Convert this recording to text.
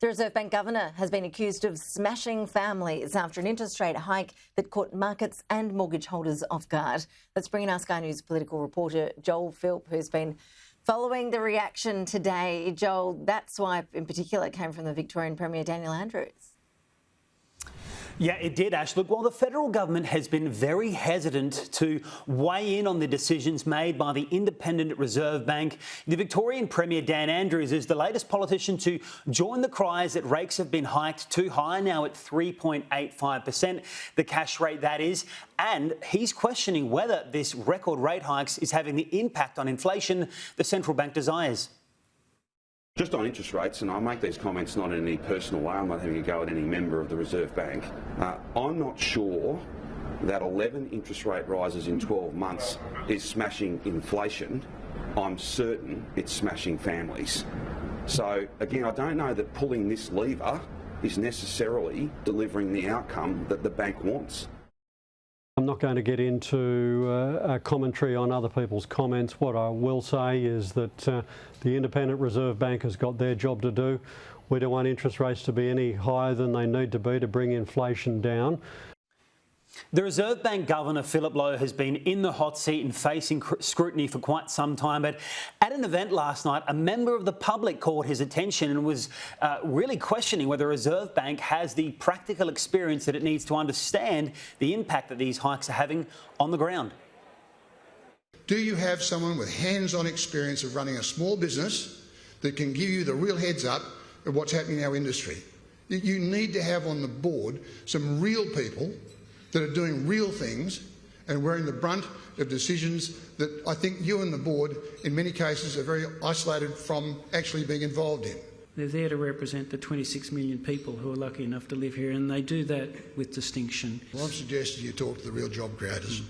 The Reserve Bank Governor has been accused of smashing families after an interest rate hike that caught markets and mortgage holders off guard. Let's bring in our Sky News political reporter, Joel Philp, who's been following the reaction today. Joel, that swipe in particular came from the Victorian Premier Daniel Andrews. Yeah, it did, Ash. Look, while the federal government has been very hesitant to weigh in on the decisions made by the independent Reserve Bank, the Victorian Premier Dan Andrews is the latest politician to join the cries that rates have been hiked too high, now at 3.85%, the cash rate that is, and he's questioning whether this record rate hikes is having the impact on inflation the central bank desires. Just on interest rates, and I make these comments not in any personal way, I'm not having a go at any member of the Reserve Bank. I'm not sure that 11 interest rate rises in 12 months is smashing inflation. I'm certain it's smashing families. So again, I don't know that pulling this lever is necessarily delivering the outcome that the bank wants. I'm not going to get into a commentary on other people's comments. What I will say is that the Independent Reserve Bank has got their job to do. We don't want interest rates to be any higher than they need to be to bring inflation down. The Reserve Bank Governor, Philip Lowe, has been in the hot seat and facing scrutiny for quite some time. But at an event last night, a member of the public caught his attention and was really questioning whether the Reserve Bank has the practical experience that it needs to understand the impact that these hikes are having on the ground. Do you have someone with hands-on experience of running a small business that can give you the real heads up of what's happening in our industry? You need to have on the board some real people that are doing real things and wearing the brunt of decisions that I think you and the board, in many cases, are very isolated from actually being involved in. They're there to represent the 26 million people who are lucky enough to live here, and they do that with distinction. Well, I'm suggesting you talk to the real job creators.